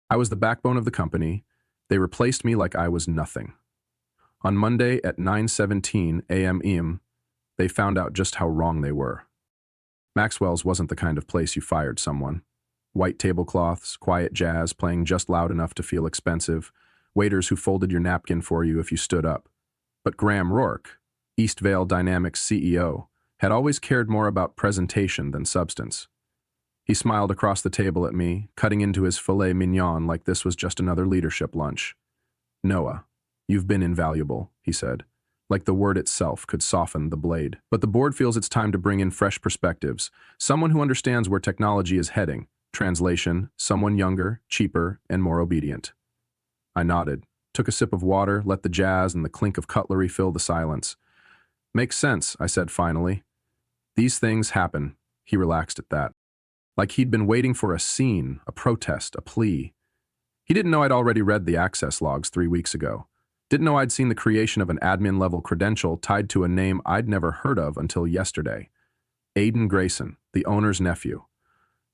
I was the backbone of the company. They replaced me like I was nothing. On Monday at 9:17 a.m., they found out just how wrong they were. Maxwell's wasn't the kind of place you fired someone. White tablecloths, quiet jazz playing just loud enough to feel expensive, waiters who folded your napkin for you if you stood up. But Graham Rourke, Eastvale Dynamics CEO, had always cared more about presentation than substance. He smiled across the table at me, cutting into his filet mignon like this was just another leadership lunch. "Noah, you've been invaluable," he said, like the word itself could soften the blade. "But the board feels it's time to bring in fresh perspectives, someone who understands where technology is heading. Translation, someone younger, cheaper, and more obedient." I nodded, took a sip of water, let the jazz and the clink of cutlery fill the silence. "Makes sense," I said finally. "These things happen." He relaxed at that. Like he'd been waiting for a scene, a protest, a plea. He didn't know I'd already read the access logs 3 weeks ago. Didn't know I'd seen the creation of an admin-level credential tied to a name I'd never heard of until yesterday. Aiden Grayson, the owner's nephew.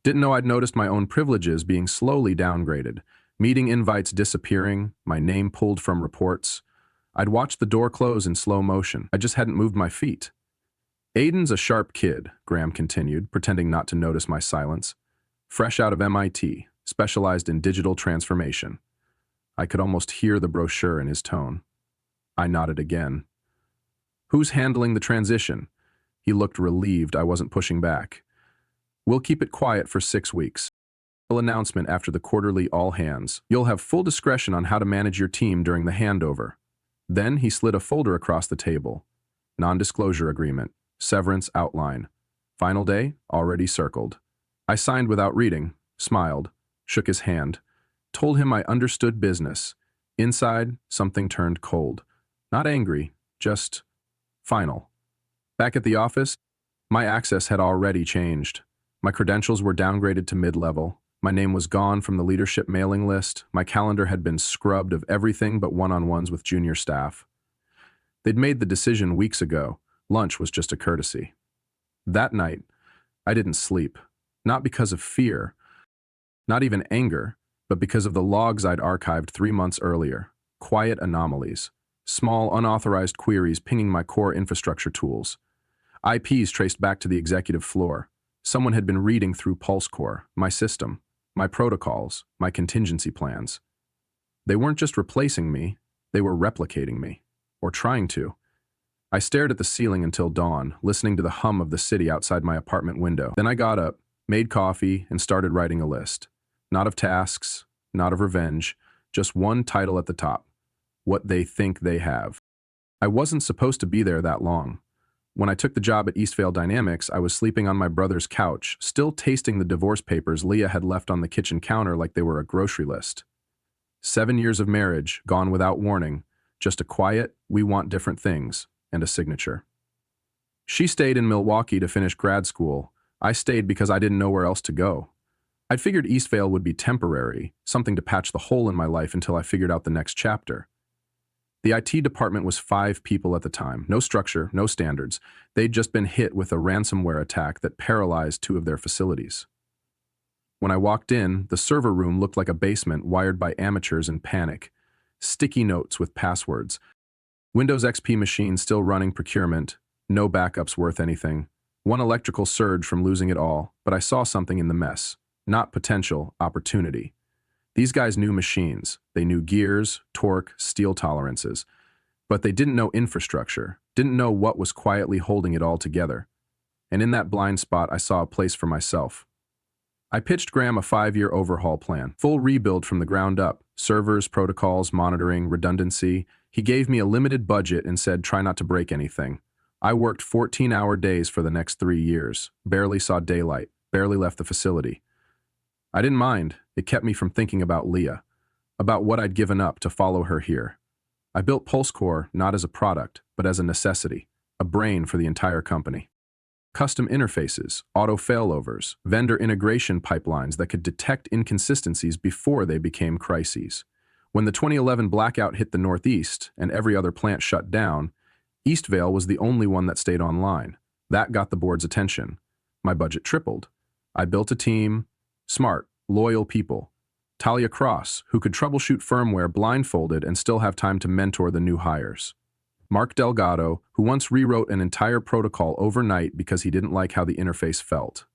Didn't know I'd noticed my own privileges being slowly downgraded, meeting invites disappearing, my name pulled from reports. I'd watched the door close in slow motion. I just hadn't moved my feet. "Aiden's a sharp kid," Graham continued, pretending not to notice my silence. "Fresh out of MIT, specialized in digital transformation." I could almost hear the brochure in his tone. I nodded again. "Who's handling the transition?" He looked relieved I wasn't pushing back. "We'll keep it quiet for 6 weeks. Announcement after the quarterly all hands. You'll have full discretion on how to manage your team during the handover." Then he slid a folder across the table. Non-disclosure agreement. Severance outline. Final day already circled. I signed without reading, smiled, shook his hand, told him I understood business. Inside, something turned cold. Not angry, just final. Back at the office, my access had already changed. My credentials were downgraded to mid-level. My name was gone from the leadership mailing list. My calendar had been scrubbed of everything but one-on-ones with junior staff. They'd made the decision weeks ago. Lunch was just a courtesy. That night, I didn't sleep. Not because of fear, not even anger, but because of the logs I'd archived 3 months earlier. Quiet anomalies. Small, unauthorized queries pinging my core infrastructure tools. IPs traced back to the executive floor. Someone had been reading through PulseCore, my system, my protocols, my contingency plans. They weren't just replacing me, they were replicating me. Or trying to. I stared at the ceiling until dawn, listening to the hum of the city outside my apartment window. Then I got up, made coffee, and started writing a list. Not of tasks, not of revenge, just one title at the top. What they think they have. I wasn't supposed to be there that long. When I took the job at Eastvale Dynamics, I was sleeping on my brother's couch, still tasting the divorce papers Leah had left on the kitchen counter like they were a grocery list. 7 years of marriage, gone without warning, just a quiet, "we want different things," and a signature. She stayed in Milwaukee to finish grad school. I stayed because I didn't know where else to go. I'd figured Eastvale would be temporary, something to patch the hole in my life until I figured out the next chapter. The IT department was 5 people at the time, no structure, no standards. They'd just been hit with a ransomware attack that paralyzed 2 of their facilities. When I walked in, the server room looked like a basement wired by amateurs in panic. Sticky notes with passwords. Windows XP machines still running procurement, no backups worth anything. One electrical surge from losing it all, but I saw something in the mess. Not potential, opportunity. These guys knew machines. They knew gears, torque, steel tolerances. But they didn't know infrastructure, didn't know what was quietly holding it all together. And in that blind spot, I saw a place for myself. I pitched Graham a 5-year overhaul plan, full rebuild from the ground up, servers, protocols, monitoring, redundancy. He gave me a limited budget and said, try not to break anything. I worked 14-hour days for the next 3 years, barely saw daylight, barely left the facility. I didn't mind. It kept me from thinking about Leah, about what I'd given up to follow her here. I built PulseCore not as a product, but as a necessity, a brain for the entire company. Custom interfaces, auto failovers, vendor integration pipelines that could detect inconsistencies before they became crises. When the 2011 blackout hit the Northeast and every other plant shut down, Eastvale was the only one that stayed online. That got the board's attention. My budget tripled. I built a team, smart, loyal people, Talia Cross, who could troubleshoot firmware blindfolded and still have time to mentor the new hires. Mark Delgado, who once rewrote an entire protocol overnight because he didn't like how the interface felt.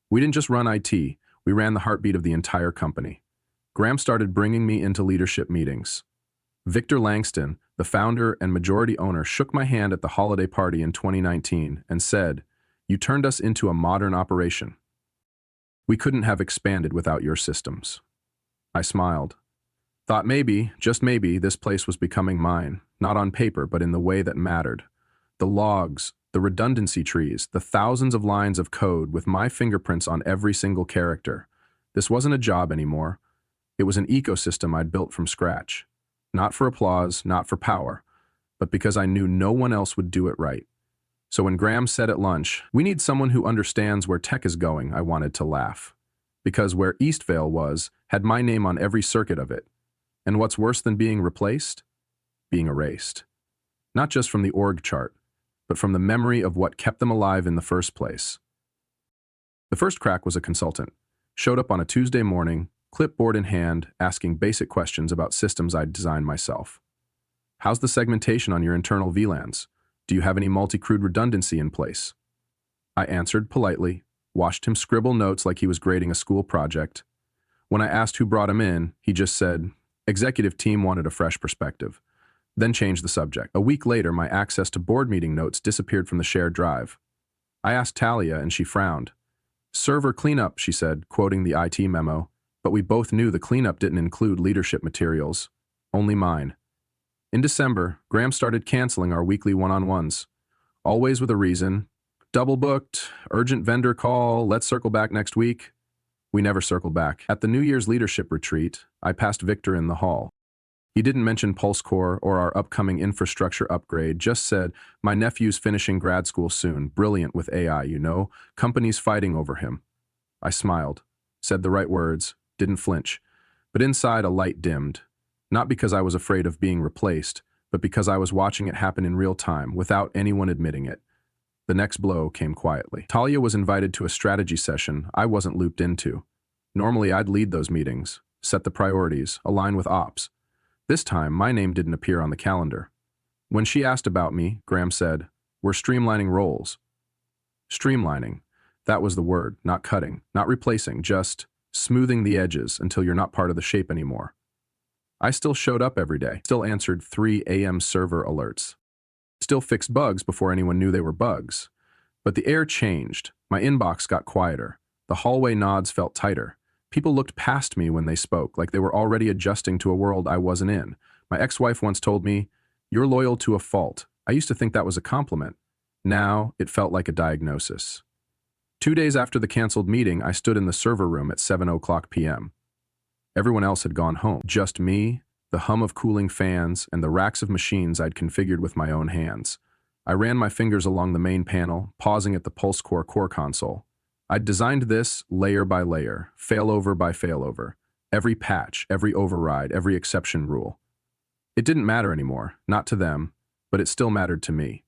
We didn't just run IT, we ran the heartbeat of the entire company. Graham started bringing me into leadership meetings. Victor Langston, the founder and majority owner, shook my hand at the holiday party in 2019 and said, "You turned us into a modern operation. We couldn't have expanded without your systems." I smiled. Thought maybe, just maybe, this place was becoming mine, not on paper, but in the way that mattered. The logs, the redundancy trees, the thousands of lines of code with my fingerprints on every single character. This wasn't a job anymore. It was an ecosystem I'd built from scratch. Not for applause, not for power, but because I knew no one else would do it right. So when Graham said at lunch, "We need someone who understands where tech is going," I wanted to laugh. Because where Eastvale was had my name on every circuit of it. And what's worse than being replaced? Being erased. Not just from the org chart, but from the memory of what kept them alive in the first place. The first crack was a consultant. Showed up on a Tuesday morning, clipboard in hand, asking basic questions about systems I'd designed myself. "How's the segmentation on your internal VLANs? Do you have any multi-crewed redundancy in place?" I answered politely, watched him scribble notes like he was grading a school project. When I asked who brought him in, he just said, "Executive team wanted a fresh perspective." Then changed the subject. A week later, my access to board meeting notes disappeared from the shared drive. I asked Talia, and she frowned. "Server cleanup," she said, quoting the IT memo, but we both knew the cleanup didn't include leadership materials, only mine. In December, Graham started canceling our weekly one-on-ones, always with a reason. "Double booked, urgent vendor call, let's circle back next week." We never circled back. At the New Year's leadership retreat, I passed Victor in the hall. He didn't mention Pulse Core or our upcoming infrastructure upgrade, just said, "My nephew's finishing grad school soon, brilliant with AI, you know, companies fighting over him." I smiled, said the right words, didn't flinch, but inside a light dimmed. Not because I was afraid of being replaced, but because I was watching it happen in real time, without anyone admitting it. The next blow came quietly. Talia was invited to a strategy session I wasn't looped into. Normally I'd lead those meetings, set the priorities, align with ops. This time, my name didn't appear on the calendar. When she asked about me, Graham said, "We're streamlining roles." Streamlining. That was the word, not cutting, not replacing, just smoothing the edges until you're not part of the shape anymore. I still showed up every day, still answered 3 a.m. server alerts, still fixed bugs before anyone knew they were bugs. But the air changed. My inbox got quieter. The hallway nods felt tighter. People looked past me when they spoke, like they were already adjusting to a world I wasn't in. My ex-wife once told me, "You're loyal to a fault." I used to think that was a compliment. Now, it felt like a diagnosis. 2 days after the canceled meeting, I stood in the server room at 7:00 p.m. Everyone else had gone home. Just me, the hum of cooling fans, and the racks of machines I'd configured with my own hands. I ran my fingers along the main panel, pausing at the Pulse core console. I'd designed this layer by layer, failover by failover, every patch, every override, every exception rule. It didn't matter anymore, not to them, but it still mattered to me.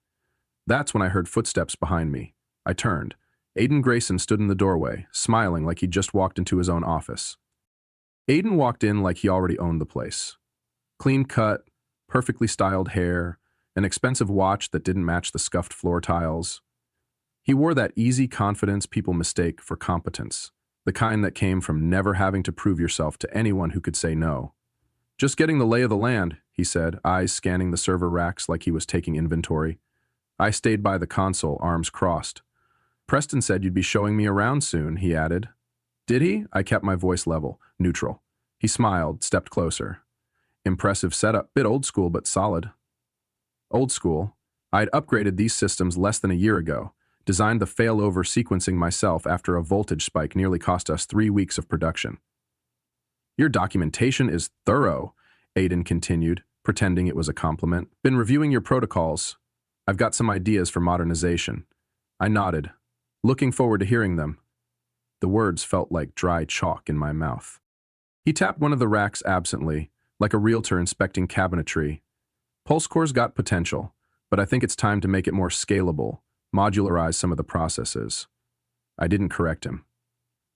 That's when I heard footsteps behind me. I turned. Aiden Grayson stood in the doorway, smiling like he'd just walked into his own office. Aiden walked in like he already owned the place. Clean cut, perfectly styled hair, an expensive watch that didn't match the scuffed floor tiles. He wore that easy confidence people mistake for competence, the kind that came from never having to prove yourself to anyone who could say no. "Just getting the lay of the land," he said, eyes scanning the server racks like he was taking inventory. I stayed by the console, arms crossed. "Preston said you'd be showing me around soon," he added. "Did he?" I kept my voice level, neutral. He smiled, stepped closer. "Impressive setup, bit old school but solid." Old school? I'd upgraded these systems less than a year ago. Designed the failover sequencing myself after a voltage spike nearly cost us 3 weeks of production. "Your documentation is thorough," Aiden continued, pretending it was a compliment. "Been reviewing your protocols. I've got some ideas for modernization." I nodded, looking forward to hearing them. The words felt like dry chalk in my mouth. He tapped one of the racks absently, like a realtor inspecting cabinetry. "Pulse Core's got potential, but I think it's time to make it more scalable. Modularize some of the processes." I didn't correct him.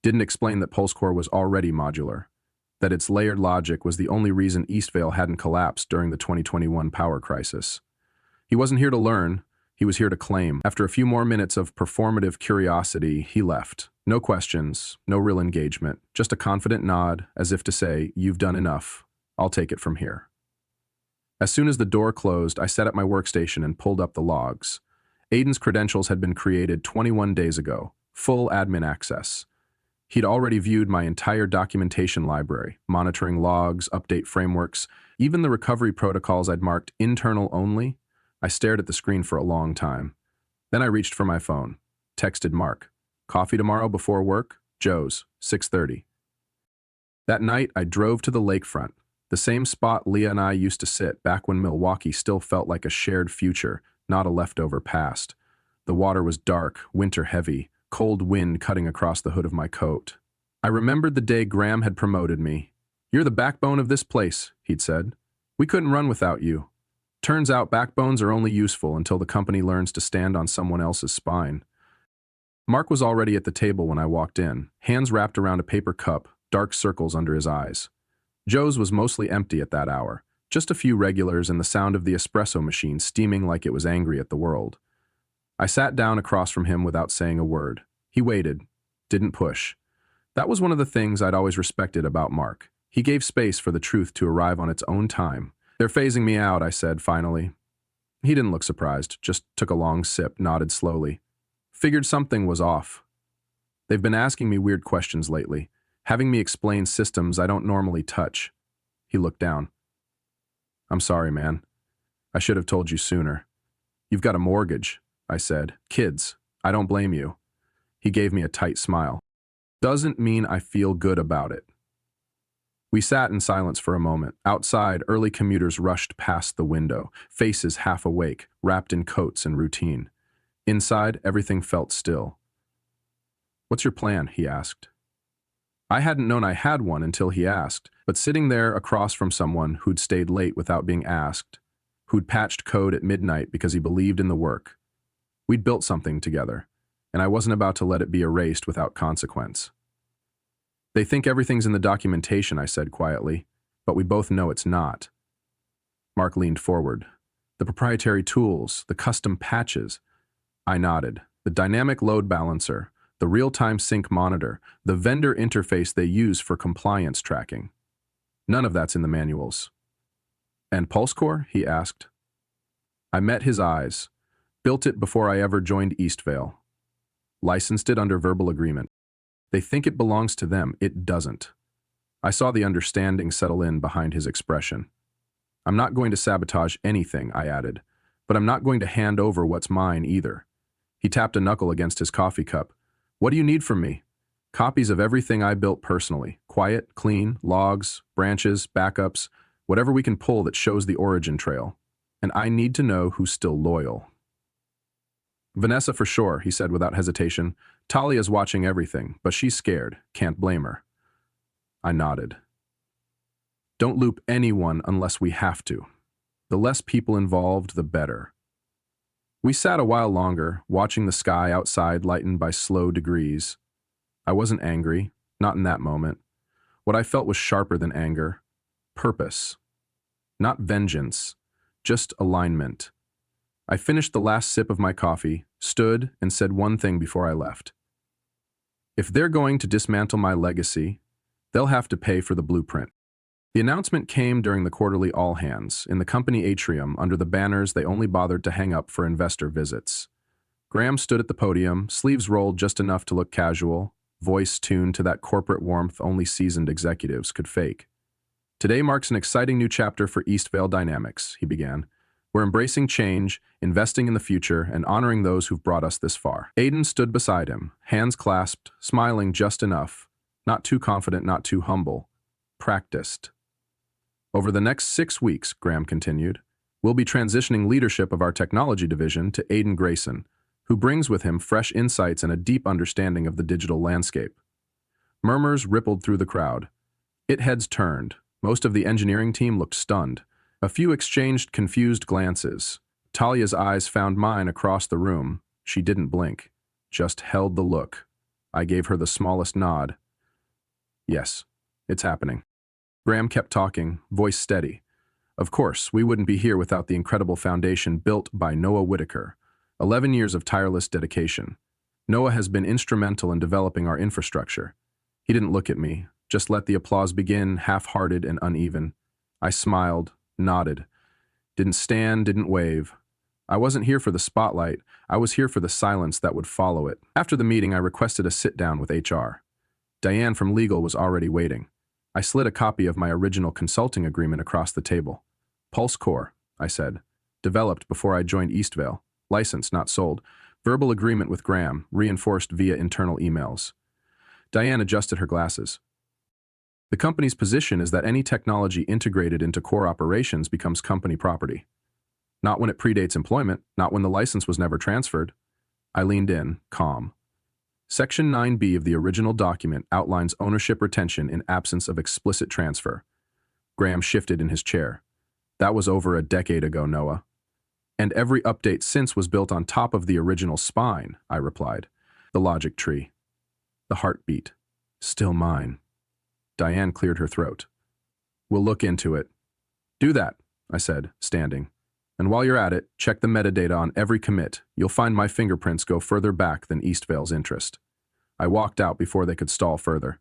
Didn't explain that Pulse Core was already modular. that its layered logic was the only reason Eastvale hadn't collapsed during the 2021 power crisis. He wasn't here to learn, he was here to claim. After a few more minutes of performative curiosity, he left. No questions, no real engagement, just a confident nod, as if to say, "You've done enough. I'll take it from here." As soon as the door closed, I sat at my workstation and pulled up the logs. Aiden's credentials had been created 21 days ago, full admin access. He'd already viewed my entire documentation library, monitoring logs, update frameworks, even the recovery protocols I'd marked internal only. I stared at the screen for a long time. Then I reached for my phone, texted Mark. "Coffee tomorrow before work? Joe's, 6:30. That night, I drove to the lakefront, the same spot Leah and I used to sit back when Milwaukee still felt like a shared future, not a leftover past. The water was dark, winter heavy, cold wind cutting across the hood of my coat. I remembered the day Graham had promoted me. "You're the backbone of this place," he'd said. "We couldn't run without you." Turns out backbones are only useful until the company learns to stand on someone else's spine. Mark was already at the table when I walked in, hands wrapped around a paper cup, dark circles under his eyes. Joe's was mostly empty at that hour, just a few regulars and the sound of the espresso machine steaming like it was angry at the world. I sat down across from him without saying a word. He waited, didn't push. That was one of the things I'd always respected about Mark. He gave space for the truth to arrive on its own time. "They're phasing me out," I said finally. He didn't look surprised, just took a long sip, nodded slowly. "Figured something was off. They've been asking me weird questions lately, having me explain systems I don't normally touch." He looked down. "I'm sorry, man. I should have told you sooner. You've got a mortgage," I said. "Kids. I don't blame you." He gave me a tight smile. "Doesn't mean I feel good about it." We sat in silence for a moment. Outside, early commuters rushed past the window, faces half awake, wrapped in coats and routine. Inside, everything felt still. "What's your plan?" he asked. I hadn't known I had one until he asked, but sitting there across from someone who'd stayed late without being asked, who'd patched code at midnight because he believed in the work. We'd built something together, and I wasn't about to let it be erased without consequence. "They think everything's in the documentation," I said quietly, "but we both know it's not." Mark leaned forward. "The proprietary tools, the custom patches." I nodded. "The dynamic load balancer, the real-time sync monitor, the vendor interface they use for compliance tracking. None of that's in the manuals." "And PulseCore?" he asked. I met his eyes. "Built it before I ever joined Eastvale. Licensed it under verbal agreement. They think it belongs to them. It doesn't." I saw the understanding settle in behind his expression. "I'm not going to sabotage anything," I added, "but I'm not going to hand over what's mine either." He tapped a knuckle against his coffee cup. "What do you need from me?" "Copies of everything I built personally. Quiet, clean, logs, branches, backups, whatever we can pull that shows the origin trail. And I need to know who's still loyal." "Vanessa for sure," he said without hesitation. "Talia's watching everything, but she's scared. Can't blame her." I nodded. "Don't loop anyone unless we have to. The less people involved, the better." We sat a while longer, watching the sky outside lightened by slow degrees. I wasn't angry, not in that moment. What I felt was sharper than anger. Purpose. Not vengeance, just alignment. I finished the last sip of my coffee, stood, and said one thing before I left. If they're going to dismantle my legacy, they'll have to pay for the blueprint. The announcement came during the quarterly all-hands, in the company atrium under the banners they only bothered to hang up for investor visits. Graham stood at the podium, sleeves rolled just enough to look casual, voice tuned to that corporate warmth only seasoned executives could fake. "Today marks an exciting new chapter for Eastvale Dynamics," he began. "We're embracing change, investing in the future, and honoring those who've brought us this far." Aiden stood beside him, hands clasped, smiling just enough, not too confident, not too humble. Practiced. "Over the next 6 weeks," Graham continued, "we'll be transitioning leadership of our technology division to Aiden Grayson, who brings with him fresh insights and a deep understanding of the digital landscape." Murmurs rippled through the crowd. Heads turned. Most of the engineering team looked stunned. A few exchanged confused glances. Talia's eyes found mine across the room. She didn't blink, just held the look. I gave her the smallest nod. "Yes, it's happening." Graham kept talking, voice steady. Of course, we wouldn't be here without the incredible foundation built by Noah Whitaker. 11 years of tireless dedication. Noah has been instrumental in developing our infrastructure. He didn't look at me, just let the applause begin, half-hearted and uneven. I smiled, nodded. Didn't stand, didn't wave. I wasn't here for the spotlight, I was here for the silence that would follow it. After the meeting, I requested a sit-down with HR. Diane from legal was already waiting. I slid a copy of my original consulting agreement across the table. Pulse Core, I said. Developed before I joined Eastvale. Licensed, not sold. Verbal agreement with Graham, reinforced via internal emails. Diane adjusted her glasses. The company's position is that any technology integrated into core operations becomes company property. Not when it predates employment, not when the license was never transferred. I leaned in, calm. Section 9B of the original document outlines ownership retention in absence of explicit transfer. Graham shifted in his chair. That was over a decade ago, Noah. And every update since was built on top of the original spine, I replied. The logic tree. The heartbeat. Still mine. Diane cleared her throat. We'll look into it. Do that, I said, standing. And while you're at it, check the metadata on every commit. You'll find my fingerprints go further back than Eastvale's interest. I walked out before they could stall further.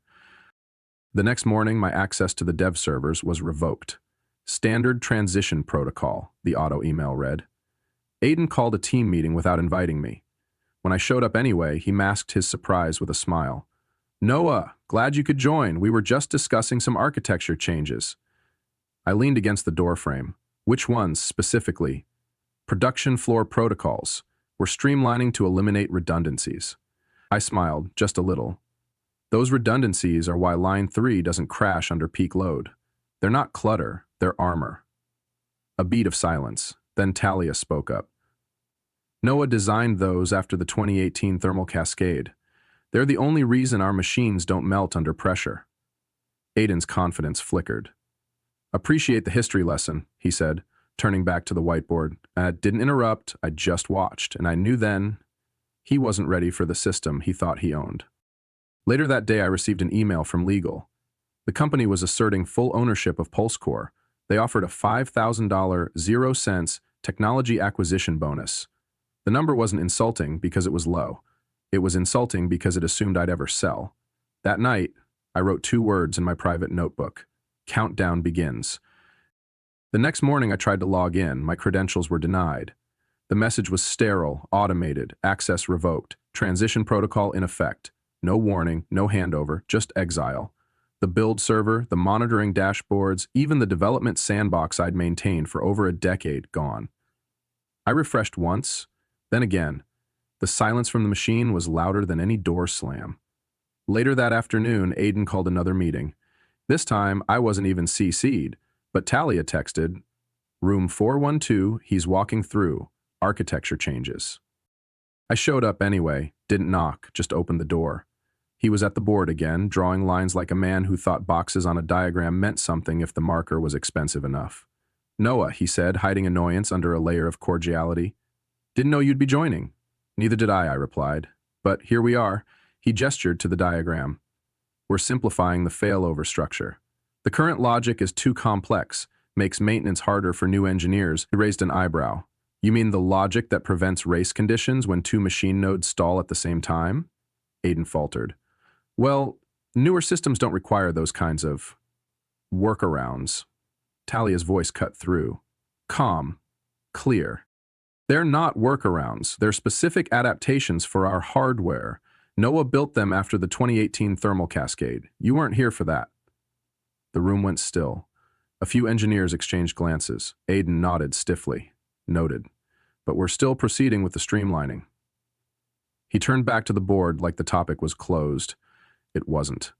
The next morning, my access to the dev servers was revoked. Standard transition protocol, the auto email read. Aiden called a team meeting without inviting me. When I showed up anyway, he masked his surprise with a smile. Noah, glad you could join. We were just discussing some architecture changes. I leaned against the doorframe. Which ones, specifically? Production floor protocols. We're streamlining to eliminate redundancies. I smiled, just a little. Those redundancies are why Line 3 doesn't crash under peak load. They're not clutter, they're armor. A beat of silence. Then Talia spoke up. Noah designed those after the 2018 thermal cascade. They're the only reason our machines don't melt under pressure. Aiden's confidence flickered. Appreciate the history lesson, he said, turning back to the whiteboard. I didn't interrupt, I just watched, and I knew then he wasn't ready for the system he thought he owned. Later that day, I received an email from legal. The company was asserting full ownership of PulseCore. They offered a $5,000 0 cents technology acquisition bonus. The number wasn't insulting because it was low. It was insulting because it assumed I'd ever sell. That night, I wrote 2 words in my private notebook. Countdown begins. The next morning, I tried to log in. My credentials were denied. The message was sterile, automated, access revoked, transition protocol in effect. No warning, no handover, just exile. The build server, the monitoring dashboards, even the development sandbox I'd maintained for over a decade, gone. I refreshed once, then again. The silence from the machine was louder than any door slam. Later that afternoon, Aiden called another meeting. This time, I wasn't even CC'd, but Talia texted, Room 412, he's walking through. Architecture changes. I showed up anyway, didn't knock, just opened the door. He was at the board again, drawing lines like a man who thought boxes on a diagram meant something if the marker was expensive enough. Noah, he said, hiding annoyance under a layer of cordiality. Didn't know you'd be joining. Neither did I replied. But here we are. He gestured to the diagram. We're simplifying the failover structure. The current logic is too complex, makes maintenance harder for new engineers. He raised an eyebrow. You mean the logic that prevents race conditions when 2 machine nodes stall at the same time? Aiden faltered. Well, newer systems don't require those kinds of workarounds. Talia's voice cut through. Calm. Clear. They're not workarounds. They're specific adaptations for our hardware. Noah built them after the 2018 thermal cascade. You weren't here for that. The room went still. A few engineers exchanged glances. Aiden nodded stiffly. Noted. But we're still proceeding with the streamlining. He turned back to the board like the topic was closed. It wasn't.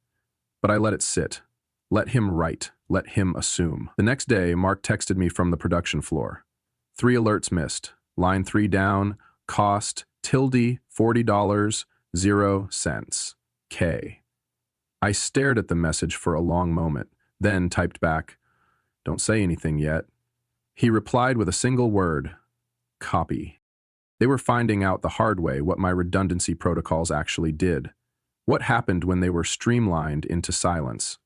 But I let it sit. Let him write. Let him assume. The next day, Mark texted me from the production floor. 3 alerts missed. Line 3 down. Cost, $40, 0 cents. K. I stared at the message for a long moment, then typed back, Don't say anything yet. He replied with a single word, copy. They were finding out the hard way what my redundancy protocols actually did. What happened when they were streamlined into silence?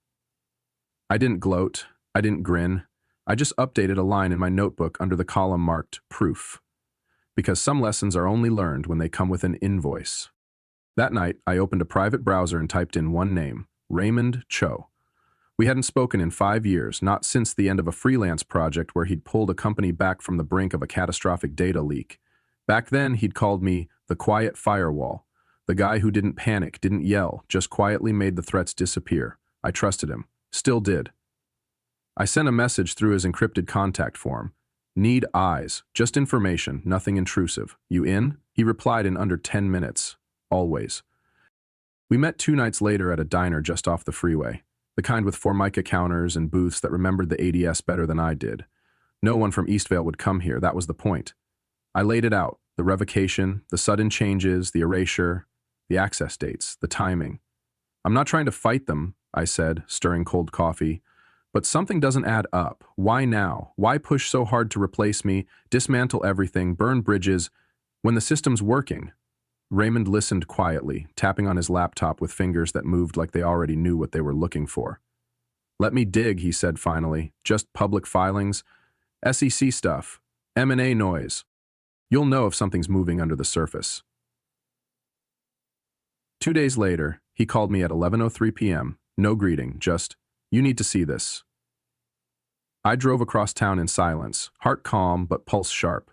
I didn't gloat. I didn't grin. I just updated a line in my notebook under the column marked Proof, because some lessons are only learned when they come with an invoice. That night, I opened a private browser and typed in one name, Raymond Cho. We hadn't spoken in 5 years, not since the end of a freelance project where he'd pulled a company back from the brink of a catastrophic data leak. Back then, he'd called me the quiet firewall, the guy who didn't panic, didn't yell, just quietly made the threats disappear. I trusted him. Still did. I sent a message through his encrypted contact form. Need eyes, just information, nothing intrusive. You in? He replied in under 10 minutes. Always. We met 2 nights later at a diner just off the freeway, the kind with Formica counters and booths that remembered the ADS better than I did. No one from Eastvale would come here, that was the point. I laid it out, the revocation, the sudden changes, the erasure, the access dates, the timing. I'm not trying to fight them, I said, stirring cold coffee, but something doesn't add up. Why now? Why push so hard to replace me, dismantle everything, burn bridges, when the system's working? Raymond listened quietly, tapping on his laptop with fingers that moved like they already knew what they were looking for. Let me dig, he said finally. Just public filings, SEC stuff, M&A noise. You'll know if something's moving under the surface. 2 days later, he called me at 11:03 p.m., no greeting, just, you need to see this. I drove across town in silence, heart calm but pulse sharp.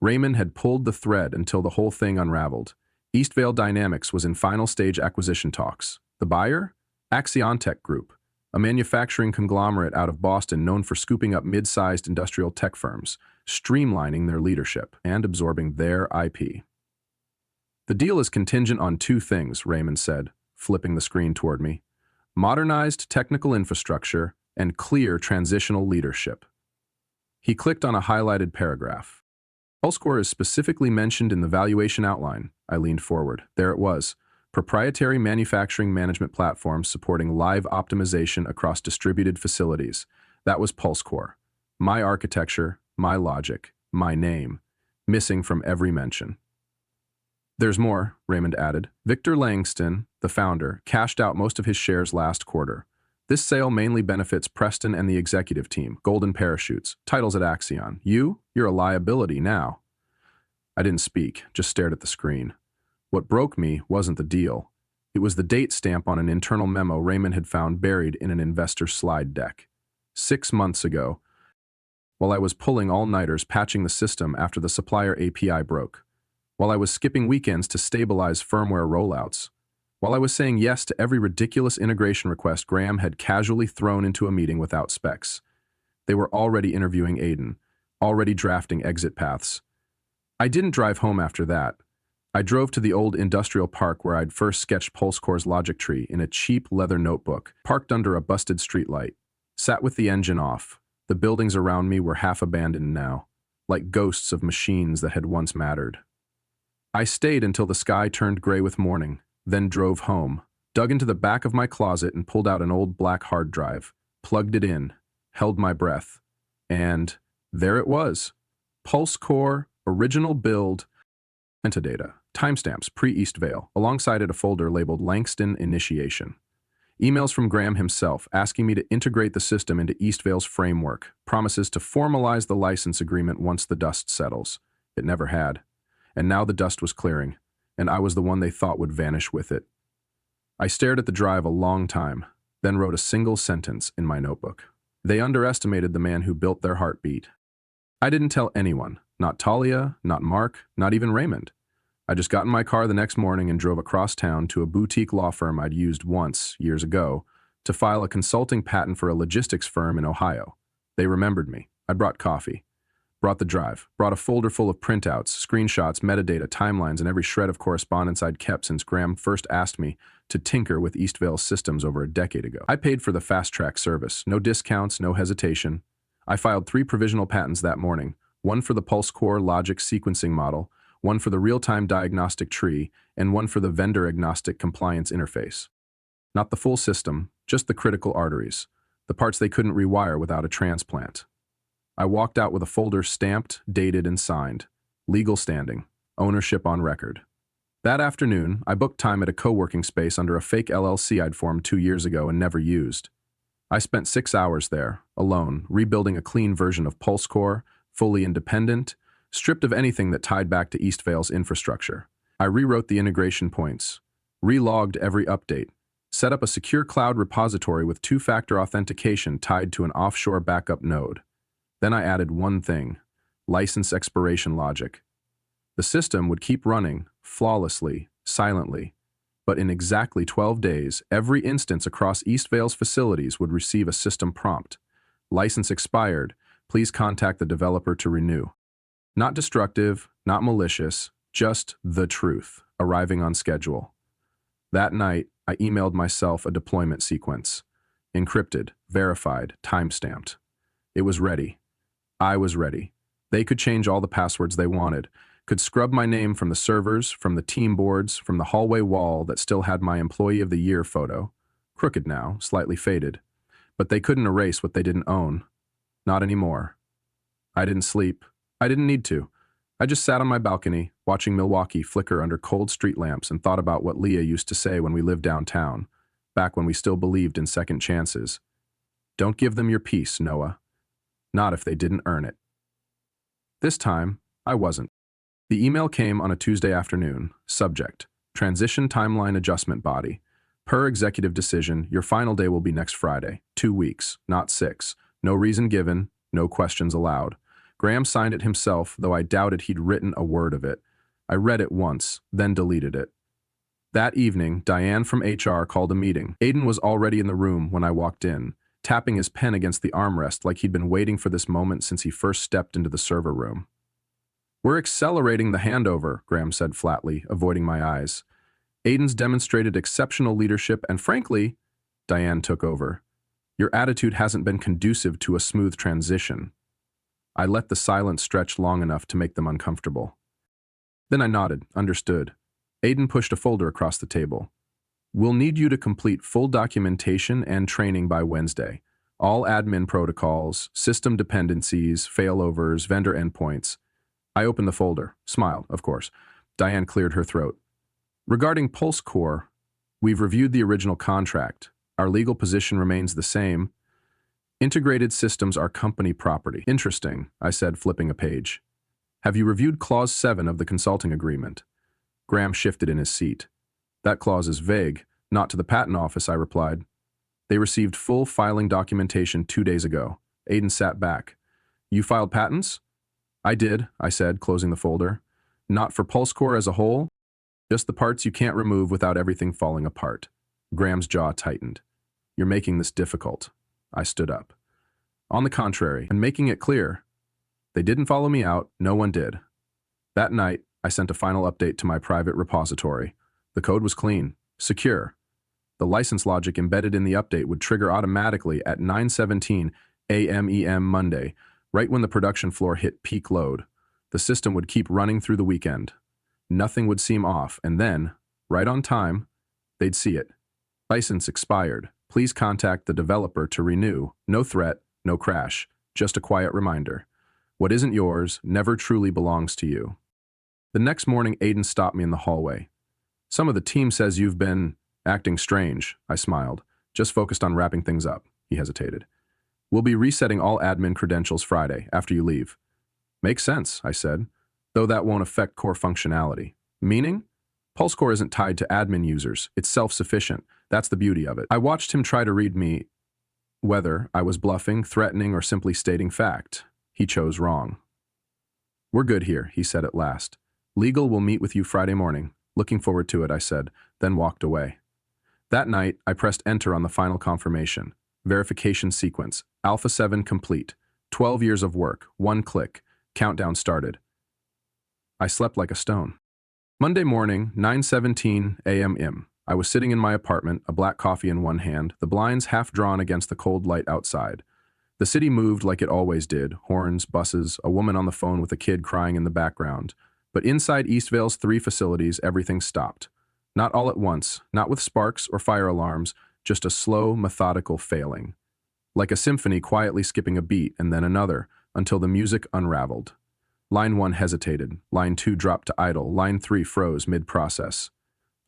Raymond had pulled the thread until the whole thing unraveled. Eastvale Dynamics was in final stage acquisition talks. The buyer? Axiontech Group, a manufacturing conglomerate out of Boston known for scooping up mid-sized industrial tech firms, streamlining their leadership, and absorbing their IP. The deal is contingent on 2 things, Raymond said, flipping the screen toward me. Modernized technical infrastructure and clear transitional leadership. He clicked on a highlighted paragraph. PulseCore is specifically mentioned in the valuation outline. I leaned forward. There it was. Proprietary manufacturing management platforms supporting live optimization across distributed facilities. That was PulseCore. My architecture, my logic, my name, missing from every mention. There's more, Raymond added. Victor Langston, the founder, cashed out most of his shares last quarter. This sale mainly benefits Preston and the executive team, golden parachutes, titles at Axion. You're a liability now. I didn't speak, just stared at the screen. What broke me wasn't the deal. It was the date stamp on an internal memo Raymond had found buried in an investor slide deck. 6 months ago, while I was pulling all-nighters patching the system after the supplier API broke, while I was skipping weekends to stabilize firmware rollouts, while I was saying yes to every ridiculous integration request Graham had casually thrown into a meeting without specs. They were already interviewing Aiden, already drafting exit paths. I didn't drive home after that. I drove to the old industrial park where I'd first sketched PulseCore's logic tree in a cheap leather notebook, parked under a busted streetlight, sat with the engine off. The buildings around me were half abandoned now, like ghosts of machines that had once mattered. I stayed until the sky turned gray with morning, then drove home, dug into the back of my closet and pulled out an old black hard drive, plugged it in, held my breath, and there it was. PulseCore, original build, metadata, timestamps pre-Eastvale, alongside it a folder labeled Langston Initiation. Emails from Graham himself asking me to integrate the system into Eastvale's framework, promises to formalize the license agreement once the dust settles. It never had. And now the dust was clearing, and I was the one they thought would vanish with it. I stared at the drive a long time, then wrote a single sentence in my notebook. They underestimated the man who built their heartbeat. I didn't tell anyone, not Talia, not Mark, not even Raymond. I just got in my car the next morning and drove across town to a boutique law firm I'd used once, years ago, to file a consulting patent for a logistics firm in Ohio. They remembered me. I brought coffee. Brought the drive, brought a folder full of printouts, screenshots, metadata, timelines, and every shred of correspondence I'd kept since Graham first asked me to tinker with Eastvale's systems over a decade ago. I paid for the fast-track service, no discounts, no hesitation. I filed 3 provisional patents that morning, one for the PulseCore logic sequencing model, one for the real-time diagnostic tree, and one for the vendor-agnostic compliance interface. Not the full system, just the critical arteries, the parts they couldn't rewire without a transplant. I walked out with a folder stamped, dated, and signed. Legal standing. Ownership on record. That afternoon, I booked time at a co-working space under a fake LLC I'd formed 2 years ago and never used. I spent 6 hours there, alone, rebuilding a clean version of Pulse Core, fully independent, stripped of anything that tied back to Eastvale's infrastructure. I rewrote the integration points, relogged every update, set up a secure cloud repository with two-factor authentication tied to an offshore backup node. Then I added one thing: license expiration logic. The system would keep running, flawlessly, silently, but in exactly 12 days, every instance across Eastvale's facilities would receive a system prompt. License expired. Please contact the developer to renew. Not destructive, not malicious, just the truth, arriving on schedule. That night, I emailed myself a deployment sequence. Encrypted, verified, timestamped. It was ready. I was ready. They could change all the passwords they wanted, could scrub my name from the servers, from the team boards, from the hallway wall that still had my Employee of the Year photo. Crooked now, slightly faded. But they couldn't erase what they didn't own. Not anymore. I didn't sleep. I didn't need to. I just sat on my balcony, watching Milwaukee flicker under cold street lamps, and thought about what Leah used to say when we lived downtown, back when we still believed in second chances. Don't give them your peace, Noah. Not if they didn't earn it. This time, I wasn't. The email came on a Tuesday afternoon. Subject: Transition Timeline Adjustment Body. Per executive decision, your final day will be next Friday. 2 weeks, not 6. No reason given, no questions allowed. Graham signed it himself, though I doubted he'd written a word of it. I read it once, then deleted it. That evening, Diane from HR called a meeting. Aiden was already in the room when I walked in, tapping his pen against the armrest like he'd been waiting for this moment since he first stepped into the server room. We're accelerating the handover, Graham said flatly, avoiding my eyes. Aiden's demonstrated exceptional leadership and frankly, Diane took over. Your attitude hasn't been conducive to a smooth transition. I let the silence stretch long enough to make them uncomfortable. Then I nodded, understood. Aiden pushed a folder across the table. We'll need you to complete full documentation and training by Wednesday. All admin protocols, system dependencies, failovers, vendor endpoints. I opened the folder, smiled, of course. Diane cleared her throat. Regarding Pulse Core, we've reviewed the original contract. Our legal position remains the same. Integrated systems are company property. Interesting, I said, flipping a page. Have you reviewed Clause 7 of the consulting agreement? Graham shifted in his seat. That clause is vague. Not to the patent office, I replied. They received full filing documentation 2 days ago. Aiden sat back. You filed patents? I did, I said, closing the folder. Not for Pulse Core as a whole? Just the parts you can't remove without everything falling apart. Graham's jaw tightened. You're making this difficult. I stood up. On the contrary, and making it clear, they didn't follow me out, no one did. That night, I sent a final update to my private repository. The code was clean, secure. The license logic embedded in the update would trigger automatically at 9:17 a.m. Monday, right when the production floor hit peak load. The system would keep running through the weekend. Nothing would seem off, and then, right on time, they'd see it. License expired. Please contact the developer to renew. No threat, no crash, just a quiet reminder. What isn't yours never truly belongs to you. The next morning, Aiden stopped me in the hallway. Some of the team says you've been acting strange, I smiled. Just focused on wrapping things up, he hesitated. We'll be resetting all admin credentials Friday, after you leave. Makes sense, I said, though that won't affect core functionality. Meaning? Pulse Core isn't tied to admin users, it's self-sufficient. That's the beauty of it. I watched him try to read me, whether I was bluffing, threatening, or simply stating fact. He chose wrong. We're good here, he said at last. Legal will meet with you Friday morning. Looking forward to it, I said, then walked away. That night, I pressed enter on the final confirmation. Verification sequence. Alpha 7 complete. 12 years of work. 1 click. Countdown started. I slept like a stone. Monday morning, 9:17 a.m. I was sitting in my apartment, a black coffee in one hand, the blinds half drawn against the cold light outside. The city moved like it always did, horns, buses, a woman on the phone with a kid crying in the background. But inside Eastvale's 3 facilities, everything stopped. Not all at once, not with sparks or fire alarms, just a slow, methodical failing. Like a symphony quietly skipping a beat and then another, until the music unraveled. Line 1 hesitated, line 2 dropped to idle, line 3 froze mid-process.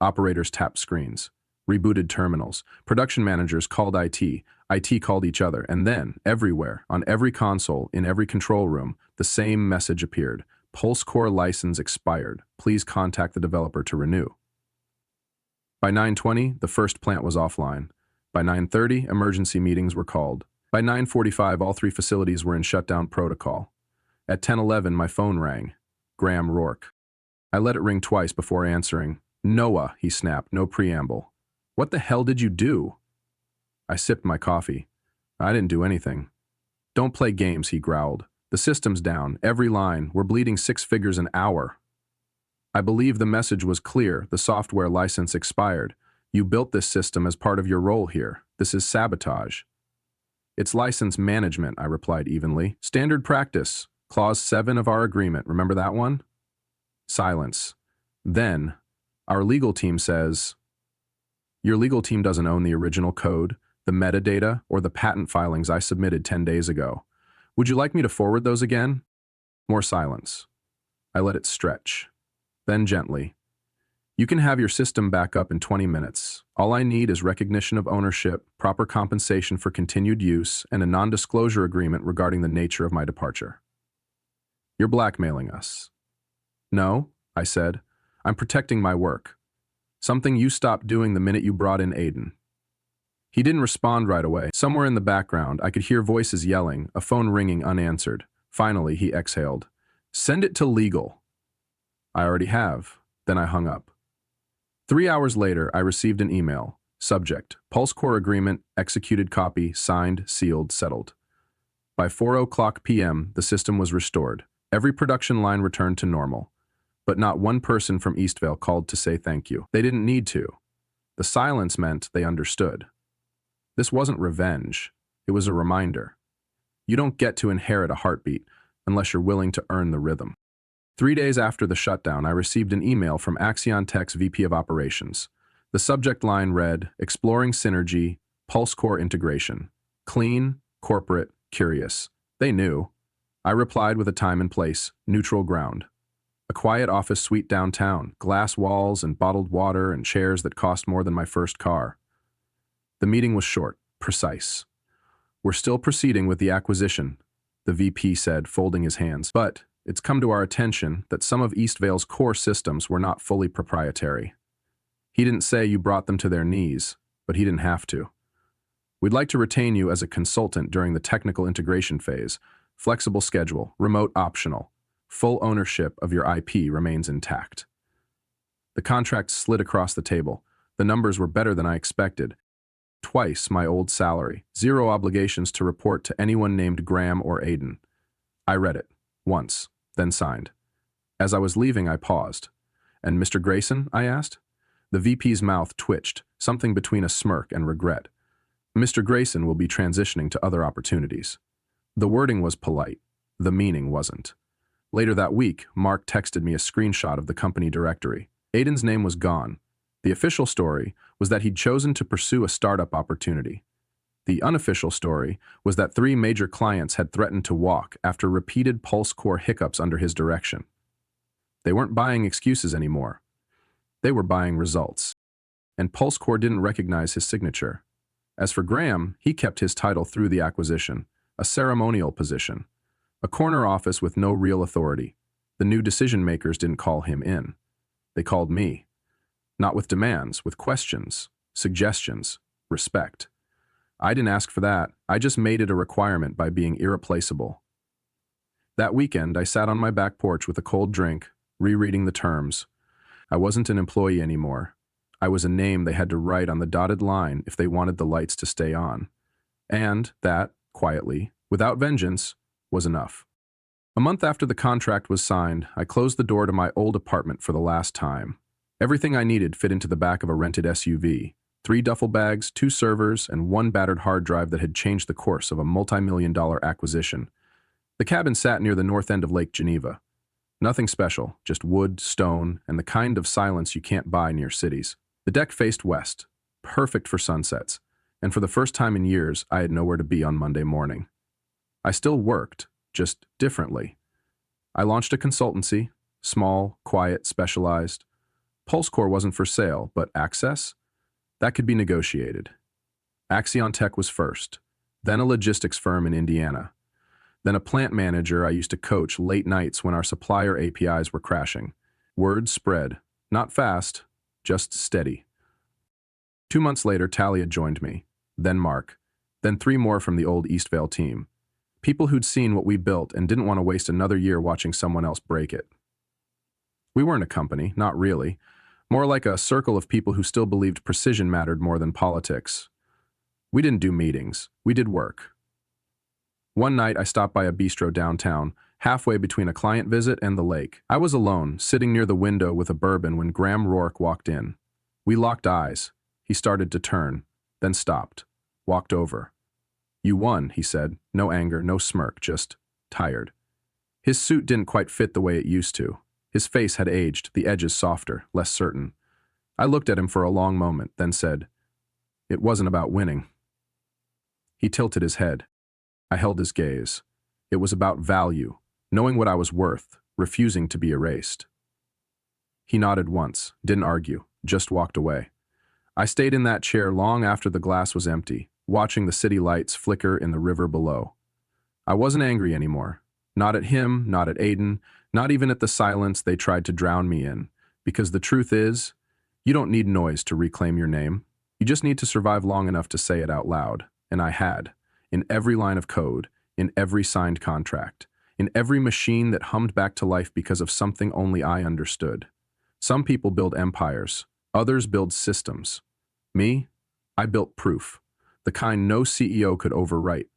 Operators tapped screens, rebooted terminals, production managers called IT. IT called each other, and then, everywhere, on every console, in every control room, the same message appeared. Pulse Core license expired. Please contact the developer to renew. By 9:20, the first plant was offline. By 9:30, emergency meetings were called. By 9:45, all three facilities were in shutdown protocol. At 10:11, my phone rang. Graham Rourke. I let it ring twice before answering. Noah, he snapped, no preamble. What the hell did you do? I sipped my coffee. I didn't do anything. Don't play games, he growled. The system's down, every line, we're bleeding 6 figures an hour. I believe the message was clear, the software license expired. You built this system as part of your role here. This is sabotage. It's license management, I replied evenly. Standard practice. Clause 7 of our agreement, remember that one? Silence. Then, our legal team says, your legal team doesn't own the original code, the metadata, or the patent filings I submitted 10 days ago. Would you like me to forward those again? More silence. I let it stretch. Then gently. You can have your system back up in 20 minutes. All I need is recognition of ownership, proper compensation for continued use, and a non-disclosure agreement regarding the nature of my departure. You're blackmailing us. No, I said. I'm protecting my work. Something you stopped doing the minute you brought in Aiden. He didn't respond right away. Somewhere in the background, I could hear voices yelling, a phone ringing unanswered. Finally, he exhaled. Send it to legal. I already have. Then I hung up. 3 hours later, I received an email. Subject, Pulse Core Agreement, executed copy, signed, sealed, settled. By 4:00 p.m., the system was restored. Every production line returned to normal. But not one person from Eastvale called to say thank you. They didn't need to. The silence meant they understood. This wasn't revenge. It was a reminder. You don't get to inherit a heartbeat unless you're willing to earn the rhythm. 3 days after the shutdown, I received an email from Axion Tech's VP of Operations. The subject line read, Exploring Synergy, Pulse Core Integration. Clean, corporate, curious. They knew. I replied with a time and place, neutral ground. A quiet office suite downtown, glass walls and bottled water and chairs that cost more than my first car. The meeting was short, precise. We're still proceeding with the acquisition, the VP said, folding his hands. But it's come to our attention that some of Eastvale's core systems were not fully proprietary. He didn't say you brought them to their knees, but he didn't have to. We'd like to retain you as a consultant during the technical integration phase. Flexible schedule, remote optional. Full ownership of your IP remains intact. The contract slid across the table. The numbers were better than I expected. Twice my old salary. 0 obligations to report to anyone named Graham or Aiden. I read it. Once, then signed. As I was leaving, I paused. And Mr. Grayson, I asked? The VP's mouth twitched, something between a smirk and regret. Mr. Grayson will be transitioning to other opportunities. The wording was polite. The meaning wasn't. Later that week, Mark texted me a screenshot of the company directory. Aiden's name was gone. The official story was that he'd chosen to pursue a startup opportunity. The unofficial story was that 3 major clients had threatened to walk after repeated Pulse Core hiccups under his direction. They weren't buying excuses anymore. They were buying results. And Pulse Core didn't recognize his signature. As for Graham, he kept his title through the acquisition, a ceremonial position, a corner office with no real authority. The new decision-makers didn't call him in. They called me. Not with demands, with questions, suggestions, respect. I didn't ask for that. I just made it a requirement by being irreplaceable. That weekend, I sat on my back porch with a cold drink, rereading the terms. I wasn't an employee anymore. I was a name they had to write on the dotted line if they wanted the lights to stay on. And that, quietly, without vengeance, was enough. A month after the contract was signed, I closed the door to my old apartment for the last time. Everything I needed fit into the back of a rented SUV. 3 duffel bags, 2 servers, and 1 battered hard drive that had changed the course of a multi-million-dollar acquisition. The cabin sat near the north end of Lake Geneva. Nothing special, just wood, stone, and the kind of silence you can't buy near cities. The deck faced west, perfect for sunsets, and for the first time in years, I had nowhere to be on Monday morning. I still worked, just differently. I launched a consultancy, small, quiet, specialized. Pulse Core wasn't for sale, but access? That could be negotiated. Axion Tech was first, then a logistics firm in Indiana, then a plant manager I used to coach late nights when our supplier APIs were crashing. Word spread, not fast, just steady. 2 months later, Talia joined me, then Mark, then 3 more from the old Eastvale team. People who'd seen what we built and didn't want to waste another year watching someone else break it. We weren't a company, not really. More like a circle of people who still believed precision mattered more than politics. We didn't do meetings, we did work. One night I stopped by a bistro downtown, halfway between a client visit and the lake. I was alone, sitting near the window with a bourbon when Graham Rourke walked in. We locked eyes. He started to turn, then stopped, walked over. "You won," he said. No anger, no smirk, just tired. His suit didn't quite fit the way it used to. His face had aged, the edges softer, less certain. I looked at him for a long moment, then said, "It wasn't about winning." He tilted his head. I held his gaze. It was about value, knowing what I was worth, refusing to be erased. He nodded once, didn't argue, just walked away. I stayed in that chair long after the glass was empty, watching the city lights flicker in the river below. I wasn't angry anymore. Not at him, not at Aiden, not even at the silence they tried to drown me in. Because the truth is, you don't need noise to reclaim your name. You just need to survive long enough to say it out loud. And I had. In every line of code, in every signed contract, in every machine that hummed back to life because of something only I understood. Some people build empires. Others build systems. Me? I built proof. The kind no CEO could overwrite.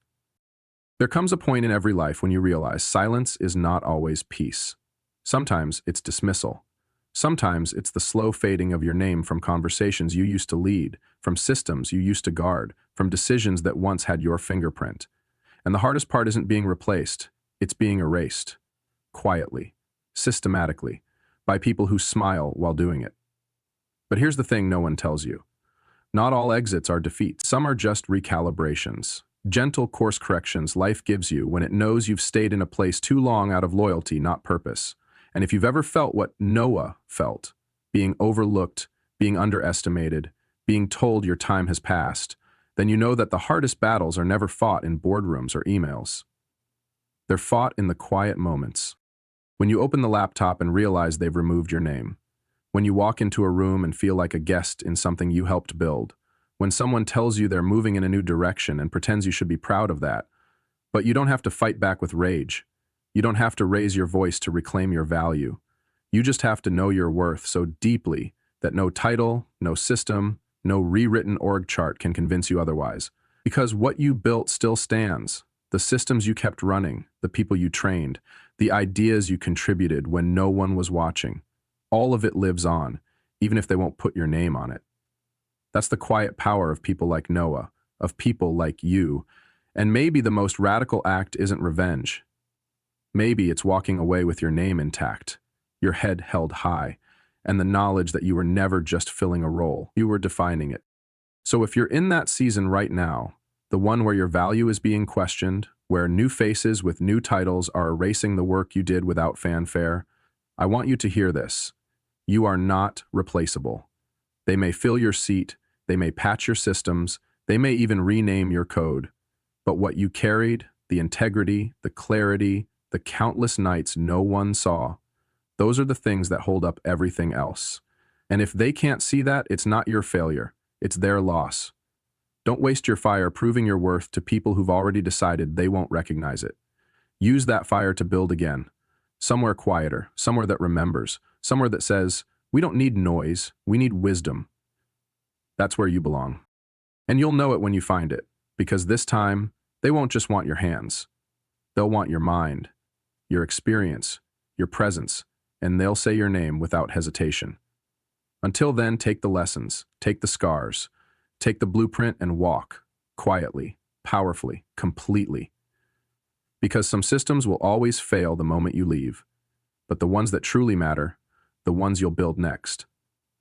There comes a point in every life when you realize silence is not always peace. Sometimes it's dismissal. Sometimes it's the slow fading of your name from conversations you used to lead, from systems you used to guard, from decisions that once had your fingerprint. And the hardest part isn't being replaced, it's being erased. Quietly, systematically, by people who smile while doing it. But here's the thing no one tells you. Not all exits are defeats. Some are just recalibrations. Gentle course corrections life gives you when it knows you've stayed in a place too long out of loyalty, not purpose. And if you've ever felt what Noah felt, being overlooked, being underestimated, being told your time has passed, then you know that the hardest battles are never fought in boardrooms or emails. They're fought in the quiet moments. When you open the laptop and realize they've removed your name. When you walk into a room and feel like a guest in something you helped build. When someone tells you they're moving in a new direction and pretends you should be proud of that. But you don't have to fight back with rage. You don't have to raise your voice to reclaim your value. You just have to know your worth so deeply that no title, no system, no rewritten org chart can convince you otherwise. Because what you built still stands. The systems you kept running, the people you trained, the ideas you contributed when no one was watching. All of it lives on, even if they won't put your name on it. That's the quiet power of people like Noah, of people like you. And maybe the most radical act isn't revenge. Maybe it's walking away with your name intact, your head held high, and the knowledge that you were never just filling a role, you were defining it. So if you're in that season right now, the one where your value is being questioned, where new faces with new titles are erasing the work you did without fanfare, I want you to hear this. You are not replaceable. They may fill your seat, they may patch your systems, they may even rename your code. But what you carried, the integrity, the clarity, the countless nights no one saw, those are the things that hold up everything else. And if they can't see that, it's not your failure, it's their loss. Don't waste your fire proving your worth to people who've already decided they won't recognize it. Use that fire to build again. Somewhere quieter, somewhere that remembers, somewhere that says, we don't need noise, we need wisdom. That's where you belong. And you'll know it when you find it, because this time, they won't just want your hands. They'll want your mind, your experience, your presence, and they'll say your name without hesitation. Until then, take the lessons, take the scars, take the blueprint and walk, quietly, powerfully, completely. Because some systems will always fail the moment you leave, but the ones that truly matter, the ones you'll build next,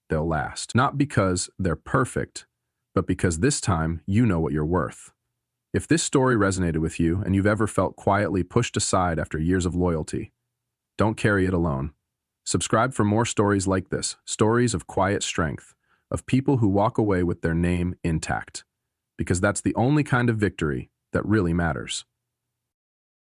they'll last. Not because they're perfect, but because this time you know what you're worth. If this story resonated with you and you've ever felt quietly pushed aside after years of loyalty, don't carry it alone. Subscribe for more stories like this, stories of quiet strength, of people who walk away with their name intact. because that's the only kind of victory that really matters.